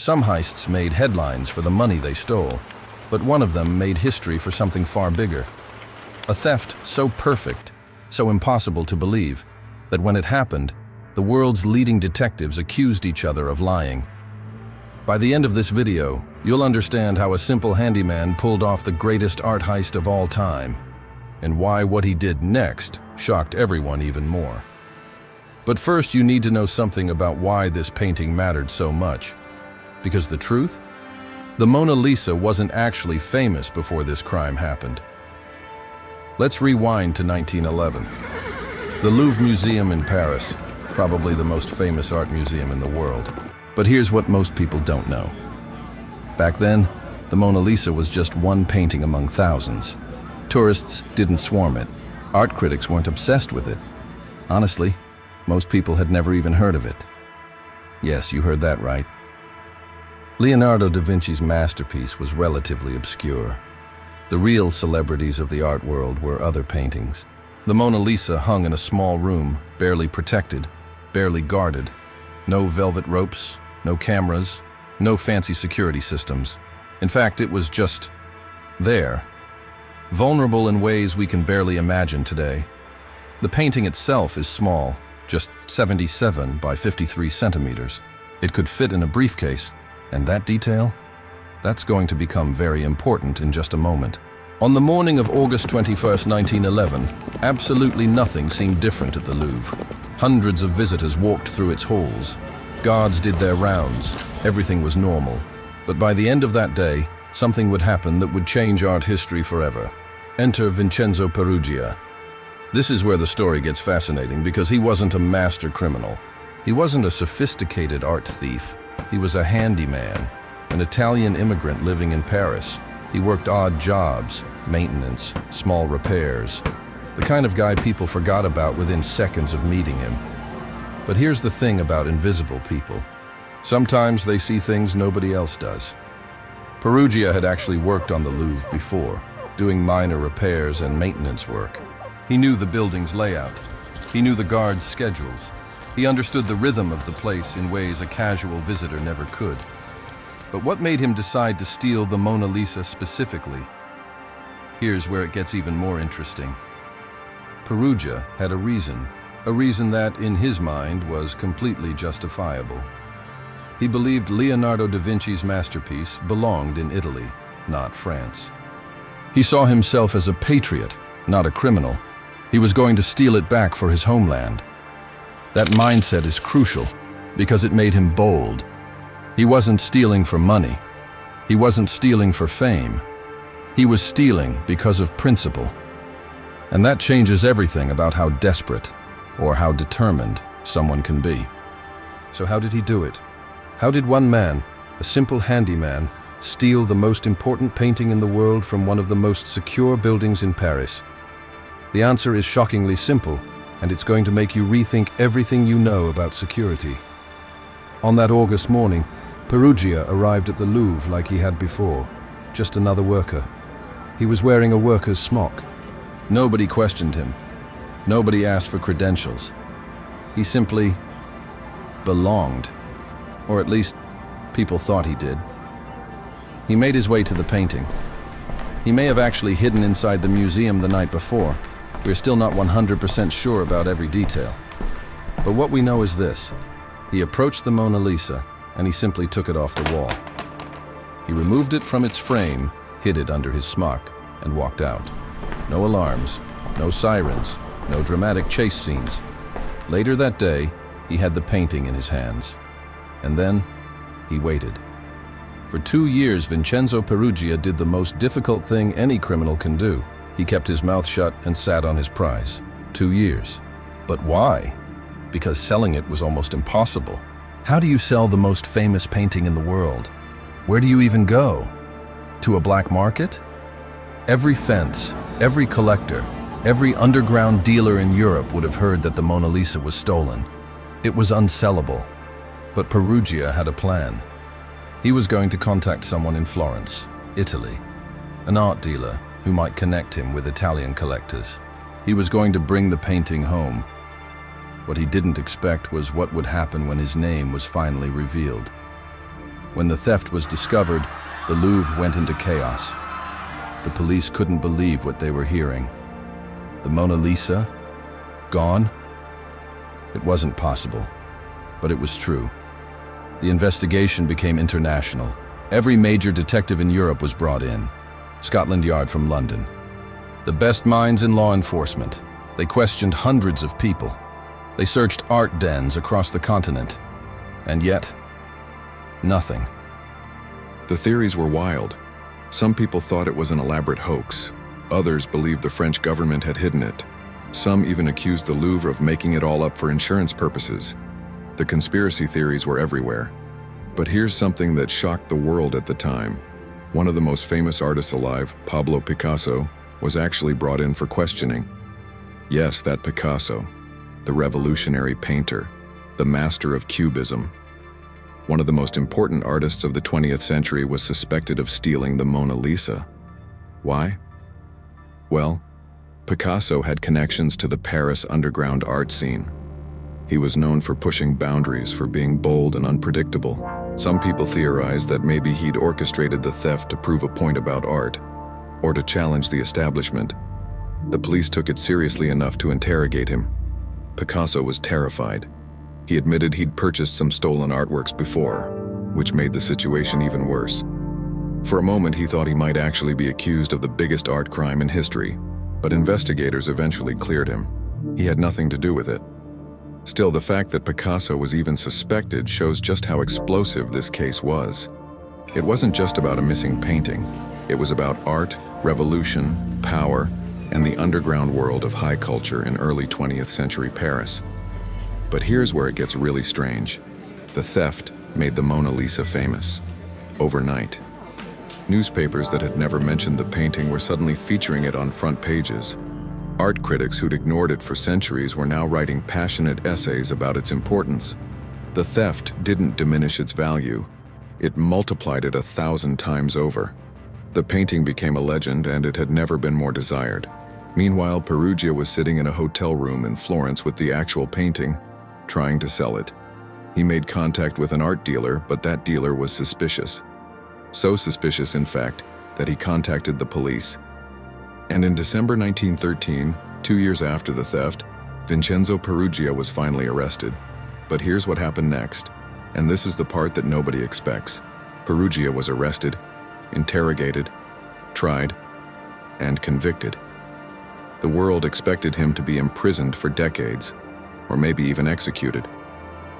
Some heists made headlines for the money they stole, but one of them made history for something far bigger. A theft so perfect, so impossible to believe, that when it happened, the world's leading detectives accused each other of lying. By the end of this video, you'll understand how a simple handyman pulled off the greatest art heist of all time, and why what he did next shocked everyone even more. But first, you need to know something about why this painting mattered so much. Because the truth? The Mona Lisa wasn't actually famous before this crime happened. Let's rewind to 1911. The Louvre Museum in Paris, probably the most famous art museum in the world. But here's what most people don't know. Back then, the Mona Lisa was just one painting among thousands. Tourists didn't swarm it. Art critics weren't obsessed with it. Honestly, most people had never even heard of it. Yes, you heard that right. Leonardo da Vinci's masterpiece was relatively obscure. The real celebrities of the art world were other paintings. The Mona Lisa hung in a small room, barely protected, barely guarded. No velvet ropes, no cameras, no fancy security systems. In fact, it was just there, vulnerable in ways we can barely imagine today. The painting itself is small, just 77 by 53 centimeters. It could fit in a briefcase, and that detail? That's going to become very important in just a moment. On the morning of August 21st, 1911, absolutely nothing seemed different at the Louvre. Hundreds of visitors walked through its halls. Guards did their rounds. Everything was normal. But by the end of that day, something would happen that would change art history forever. Enter Vincenzo Peruggia. This is where the story gets fascinating because he wasn't a master criminal. He wasn't a sophisticated art thief. He was a handyman, an Italian immigrant living in Paris. He worked odd jobs, maintenance, small repairs. The kind of guy people forgot about within seconds of meeting him. But here's the thing about invisible people. Sometimes they see things nobody else does. Peruggia had actually worked on the Louvre before, doing minor repairs and maintenance work. He knew the building's layout. He knew the guards' schedules. He understood the rhythm of the place in ways a casual visitor never could. But what made him decide to steal the Mona Lisa specifically? Here's where it gets even more interesting. Peruggia had a reason that, in his mind, was completely justifiable. He believed Leonardo da Vinci's masterpiece belonged in Italy, not France. He saw himself as a patriot, not a criminal. He was going to steal it back for his homeland. That mindset is crucial because it made him bold. He wasn't stealing for money. He wasn't stealing for fame. He was stealing because of principle. And that changes everything about how desperate or how determined someone can be. So how did he do it? How did one man, a simple handyman, steal the most important painting in the world from one of the most secure buildings in Paris? The answer is shockingly simple, and it's going to make you rethink everything you know about security. On that August morning, Peruggia arrived at the Louvre like he had before, just another worker. He was wearing a worker's smock. Nobody questioned him. Nobody asked for credentials. He simply belonged, or at least people thought he did. He made his way to the painting. He may have actually hidden inside the museum the night before. We're still not 100% sure about every detail. But what we know is this. He approached the Mona Lisa, and he simply took it off the wall. He removed it from its frame, hid it under his smock, and walked out. No alarms, no sirens, no dramatic chase scenes. Later that day, he had the painting in his hands. And then, he waited. For 2 years, Vincenzo Peruggia did the most difficult thing any criminal can do. He kept his mouth shut and sat on his prize. 2 years. But why? Because selling it was almost impossible. How do you sell the most famous painting in the world? Where do you even go? To a black market? Every fence, every collector, every underground dealer in Europe would have heard that the Mona Lisa was stolen. It was unsellable. But Peruggia had a plan. He was going to contact someone in Florence, Italy, an art dealer who might connect him with Italian collectors. He was going to bring the painting home. What he didn't expect was what would happen when his name was finally revealed. When the theft was discovered, the Louvre went into chaos. The police couldn't believe what they were hearing. The Mona Lisa? Gone? It wasn't possible, but it was true. The investigation became international. Every major detective in Europe was brought in. Scotland Yard from London. The best minds in law enforcement. They questioned hundreds of people. They searched art dens across the continent. And yet, nothing. The theories were wild. Some people thought it was an elaborate hoax. Others believed the French government had hidden it. Some even accused the Louvre of making it all up for insurance purposes. The conspiracy theories were everywhere. But here's something that shocked the world at the time. One of the most famous artists alive, Pablo Picasso, was actually brought in for questioning. Yes, that Picasso, the revolutionary painter, the master of Cubism. One of the most important artists of the 20th century was suspected of stealing the Mona Lisa. Why? Well, Picasso had connections to the Paris underground art scene. He was known for pushing boundaries, for being bold and unpredictable. Some people theorized that maybe he'd orchestrated the theft to prove a point about art, or to challenge the establishment. The police took it seriously enough to interrogate him. Picasso was terrified. He admitted he'd purchased some stolen artworks before, which made the situation even worse. For a moment, he thought he might actually be accused of the biggest art crime in history, but investigators eventually cleared him. He had nothing to do with it. Still, the fact that Picasso was even suspected shows just how explosive this case was. It wasn't just about a missing painting. It was about art, revolution, power, and the underground world of high culture in early 20th century Paris. But here's where it gets really strange. The theft made the Mona Lisa famous. Overnight. Newspapers that had never mentioned the painting were suddenly featuring it on front pages. Art critics who'd ignored it for centuries were now writing passionate essays about its importance. The theft didn't diminish its value. It multiplied it 1,000 times over. The painting became a legend, and it had never been more desired. Meanwhile, Peruggia was sitting in a hotel room in Florence with the actual painting, trying to sell it. He made contact with an art dealer, but that dealer was suspicious. So suspicious, in fact, that he contacted the police. And in December 1913, 2 years after the theft, Vincenzo Peruggia was finally arrested. But here's what happened next, and this is the part that nobody expects. Peruggia was arrested, interrogated, tried, and convicted. The world expected him to be imprisoned for decades, or maybe even executed.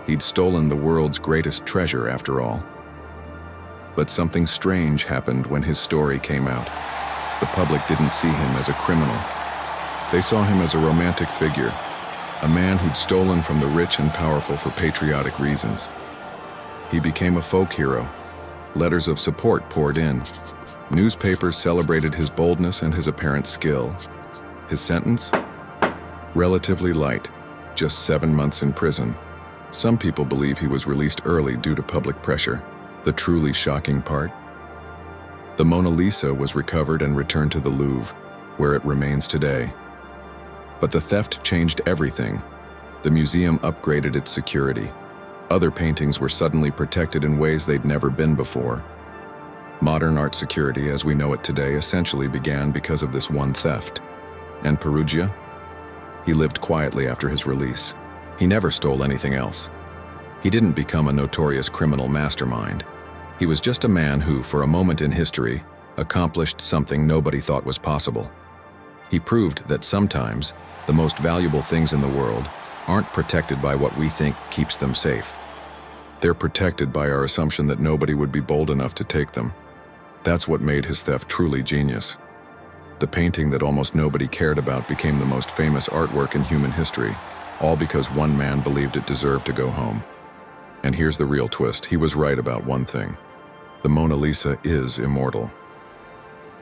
He'd stolen the world's greatest treasure, after all. But something strange happened when his story came out. The public didn't see him as a criminal. They saw him as a romantic figure, a man who'd stolen from the rich and powerful for patriotic reasons. He became a folk hero. Letters of support poured in. Newspapers celebrated his boldness and his apparent skill. His sentence? Relatively light, just 7 months in prison. Some people believe he was released early due to public pressure. The truly shocking part? The Mona Lisa was recovered and returned to the Louvre, where it remains today. But the theft changed everything. The museum upgraded its security. Other paintings were suddenly protected in ways they'd never been before. Modern art security, as we know it today, essentially began because of this one theft. And Peruggia? He lived quietly after his release. He never stole anything else. He didn't become a notorious criminal mastermind. He was just a man who, for a moment in history, accomplished something nobody thought was possible. He proved that sometimes the most valuable things in the world aren't protected by what we think keeps them safe. They're protected by our assumption that nobody would be bold enough to take them. That's what made his theft truly genius. The painting that almost nobody cared about became the most famous artwork in human history, all because one man believed it deserved to go home. And here's the real twist. He was right about one thing. The Mona Lisa is immortal.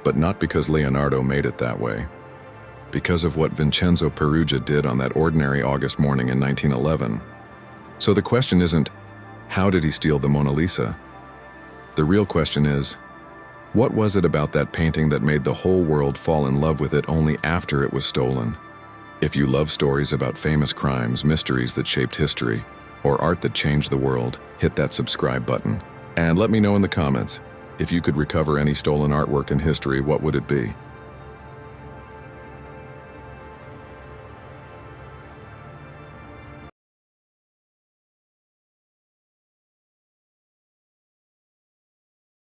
But not because Leonardo made it that way. Because of what Vincenzo Peruggia did on that ordinary August morning in 1911. So the question isn't, how did he steal the Mona Lisa? The real question is, what was it about that painting that made the whole world fall in love with it only after it was stolen? If you love stories about famous crimes, mysteries that shaped history, or art that changed the world, hit that subscribe button. And let me know in the comments, if you could recover any stolen artwork in history, what would it be?